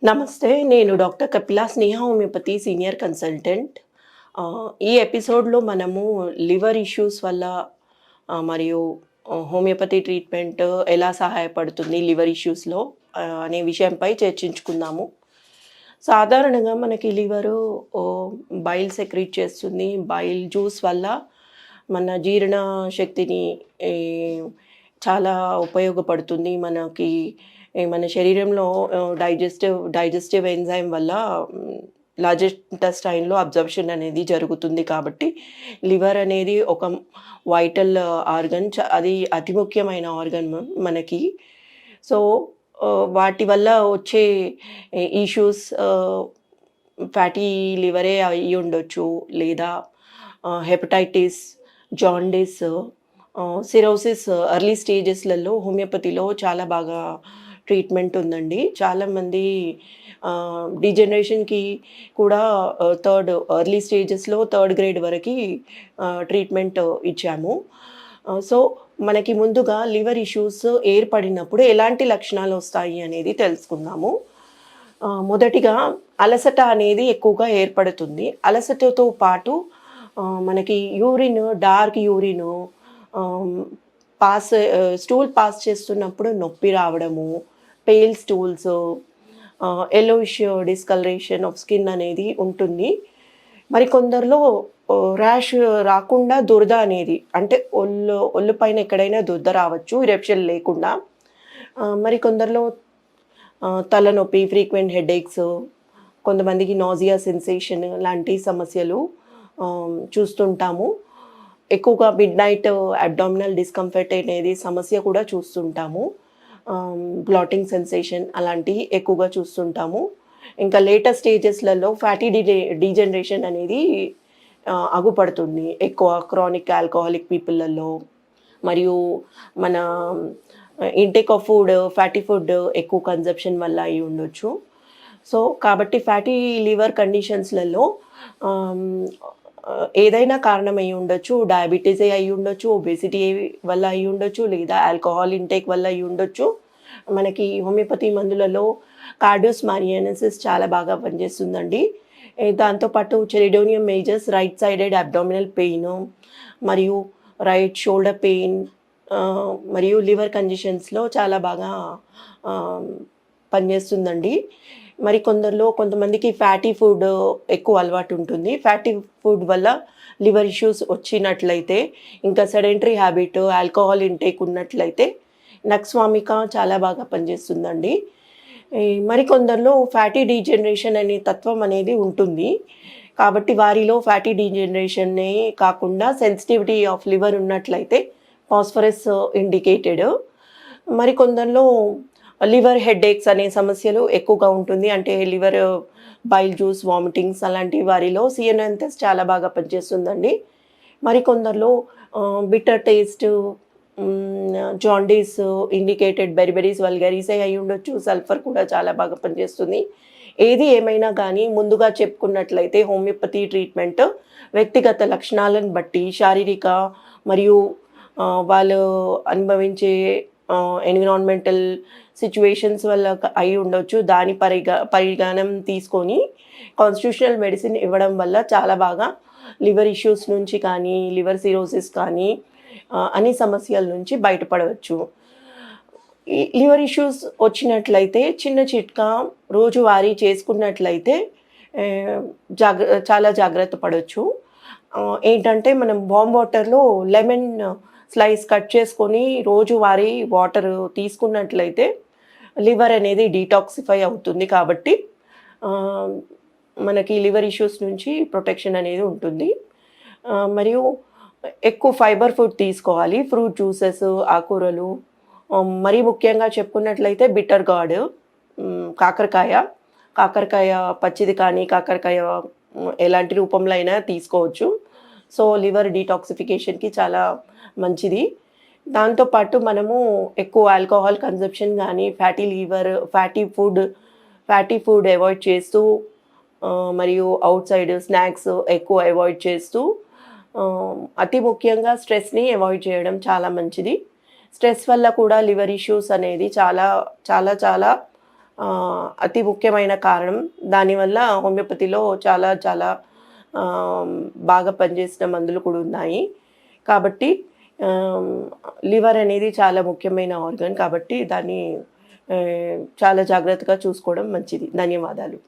నమస్తే. నేను డాక్టర్ కపిలా స్నేహ homeopathy senior consultant. ఈ ఎపిసోడ్‌లో మనము లివర్ ఇష్యూస్ వల్ల మరియు హోమియోపతి ట్రీట్మెంట్ ఎలా సహాయపడుతుంది లివర్ ఇష్యూస్‌లో అనే విషయంపై చర్చించుకుందాము. సాధారణంగా మనకి లివరు బైల్ సెక్రీట్ చేస్తుంది. బైల్ జ్యూస్ వల్ల మన జీర్ణ శక్తిని ఈ చాలా ఉపయోగపడుతుంది. మన శరీరంలో డైజెస్టివ్ ఎంజైమ్ వల్ల లార్జ్ ఇంటెస్టైన్‌లో అబ్జర్ప్షన్ అనేది జరుగుతుంది. కాబట్టి లివర్ అనేది ఒక వైటల్ ఆర్గన్. అది అతి ముఖ్యమైన ఆర్గన్ మనకి. సో, వాటి వల్ల వచ్చే ఇష్యూస్ ఫ్యాటీ లివరే అయ్యుండొచ్చు. లేదా హెపటైటిస్, జాండీస్, సిరోసిస్ ఎర్లీ స్టేజెస్‌లలో హోమియోపతిలో చాలా బాగా ట్రీట్మెంట్ ఉందండి. చాలామంది డీజనరేషన్‌కి కూడా ఎర్లీ స్టేజెస్‌లో థర్డ్ గ్రేడ్ వరకి ట్రీట్మెంట్ ఇచ్చాము. సో, మనకి ముందుగా లివర్ ఇష్యూస్ ఏర్పడినప్పుడు ఎలాంటి లక్షణాలు వస్తాయి అనేది తెలుసుకుందాము. మొదటిగా అలసట అనేది ఎక్కువగా ఏర్పడుతుంది. అలసటతో పాటు మనకి డార్క్ యూరిన్ స్టూల్ పాస్ చేస్తున్నప్పుడు నొప్పి రావడము, pale stools, yellowish discolouration of skin అనేది ఉంటుంది. మరి కొందరిలో ర్యాష్ రాకుండా దురద అనేది, అంటే ఒళ్ళు పైన ఎక్కడైనా దురద రావచ్చు ఇరెప్షన్ లేకుండా. మరి కొందరిలో తలనొప్పి, ఫ్రీక్వెంట్ హెడేక్స్, కొంతమందికి నాజియా సెన్సేషన్ లాంటి సమస్యలు చూస్తుంటాము. ఎక్కువగా మిడ్‌నైట్ అబ్డామినల్ డిస్కంఫర్ట్ అనేది సమస్య కూడా చూస్తుంటాము. బ్లాటింగ్ సెన్సేషన్ అలాంటివి ఎక్కువగా చూస్తుంటాము. ఇంకా లేటర్ స్టేజెస్‌లలో ఫ్యాటీ డీజనరేషన్ అనేది అగుపడుతుంది. ఎక్కువ క్రానిక్ ఆల్కహాలిక్ పీపుల్‌లలో, మరియు మన ఇంటేక్ ఆఫ్ ఫ్యాటీ ఫుడ్ ఎక్కువ కన్జంప్షన్ వల్ల అయి ఉండొచ్చు. సో, కాబట్టి ఫ్యాటీ లివర్ కండిషన్స్‌లలో ఏదైనా కారణం అయి ఉండొచ్చు. డయాబెటీసే అయి ఉండొచ్చు, ఒబేసిటీ వల్ల అయి ఉండొచ్చు, లేదా ఆల్కహాల్ ఇంటేక్ వల్ల అయి ఉండొచ్చు. మనకి హోమియోపతి మందులలో కార్డియోస్మారియనసిస్ చాలా బాగా పనిచేస్తుందండి. దాంతోపాటు chelidonium majors right sided abdominal pain, మరియు రైట్ షోల్డర్ పెయిన్, మరియు లివర్ కండిషన్స్‌లో చాలా బాగా పనిచేస్తుందండి. మరి కొంతమందికి ఫ్యాటీ ఫుడ్ ఎక్కువ అలవాటు ఉంటుంది. ఫ్యాటీ ఫుడ్ వల్ల లివర్ ఇష్యూస్ వచ్చినట్లయితే, ఇంకా సెడెంటరీ హ్యాబిట్, ఆల్కహాల్ ఇంటేక్ ఉన్నట్లయితే నక్స్వామిక చాలా బాగా పనిచేస్తుందండి. మరి కొందరిలో ఫ్యాటీ డీజనరేషన్ అనే తత్వం అనేది ఉంటుంది. కాబట్టి వారిలో ఫ్యాటీ డీజనరేషన్నే కాకుండా సెన్సిటివిటీ ఆఫ్ లివర్ ఉన్నట్లయితే ఫాస్ఫరస్ ఇండికేటెడ్. మరి కొందరిలో లివర్ హెడేక్స్ అనే సమస్యలు ఎక్కువగా ఉంటుంది. అంటే లివర్ బైల్ జ్యూస్, వామిటింగ్స్ అలాంటి వారిలో సిఎన్ఎన్ఎస్ చాలా బాగా పనిచేస్తుందండి. మరి కొందరిలో బిటర్ టేస్ట్, జాండీస్ ఇండికేటెడ్ బెరిబెరీస్ వల్గారీసే అయి ఉండొచ్చు. సల్ఫర్ కూడా చాలా బాగా పనిచేస్తుంది. ఏది ఏమైనా కానీ ముందుగా చెప్పుకున్నట్లయితే హోమియోపతి ట్రీట్మెంట్ వ్యక్తిగత లక్షణాలను బట్టి, శారీరక మరియు వాళ్ళు అనుభవించే ఎన్విరాన్మెంటల్ సిచ్యువేషన్స్ వల్ల అయి ఉండొచ్చు. దాని పరిగణం తీసుకొని కాన్స్టిట్యూషనల్ మెడిసిన్ ఇవ్వడం వల్ల చాలా బాగా లివర్ ఇష్యూస్ నుంచి కానీ, లివర్ సిరోసిస్ కానీ అన్ని సమస్యల నుంచి బయటపడవచ్చు. ఈ లివర్ ఇష్యూస్ వచ్చినట్లయితే చిన్న చిట్కా రోజువారీ చేసుకున్నట్లయితే చాలా జాగ్రత్త పడవచ్చు. ఏంటంటే మనం వామ్ వాటర్లో లెమన్ స్లైస్ కట్ చేసుకొని రోజువారీ వాటర్ తీసుకున్నట్లయితే లివర్ అనేది డీటాక్సిఫై అవుతుంది. కాబట్టి మనకి లివర్ ఇష్యూస్ నుంచి ప్రొటెక్షన్ అనేది ఉంటుంది. మరియు ఎక్కువ ఫైబర్ ఫుడ్ తీసుకోవాలి. ఫ్రూట్ జ్యూసెస్, ఆకుకూరలు, మరీ ముఖ్యంగా చెప్పుకున్నట్లయితే బిటర్ గార్డ్, కాకరకాయ పచ్చిది కానీ, కాకరకాయ ఎలాంటి రూపంలో అయినా తీసుకోవచ్చు. సో, లివర్ డీటాక్సిఫికేషన్కి చాలా మంచిది. దాంతోపాటు మనము ఎక్కువ ఆల్కహాల్ కన్జంప్షన్ కానీ, ఫ్యాటీ ఫుడ్ అవాయిడ్ చేస్తూ, మరియు అవుట్ సైడ్ స్నాక్స్ ఎక్కువ అవాయిడ్ చేస్తూ, అతి ముఖ్యంగా స్ట్రెస్ని అవాయిడ్ చేయడం చాలా మంచిది. స్ట్రెస్ వల్ల కూడా లివర్ ఇష్యూస్ అనేది చాలా చాలా చాలా అతి ముఖ్యమైన కారణం. దానివల్ల హోమియోపతిలో చాలా చాలా బాగా పనిచేసిన మందులు కూడా ఉన్నాయి. కాబట్టి లివర్ అనేది చాలా ముఖ్యమైన ఆర్గాన్ కాబట్టి దాన్ని చాలా జాగ్రత్తగా చూసుకోవడం మంచిది. ధన్యవాదాలు.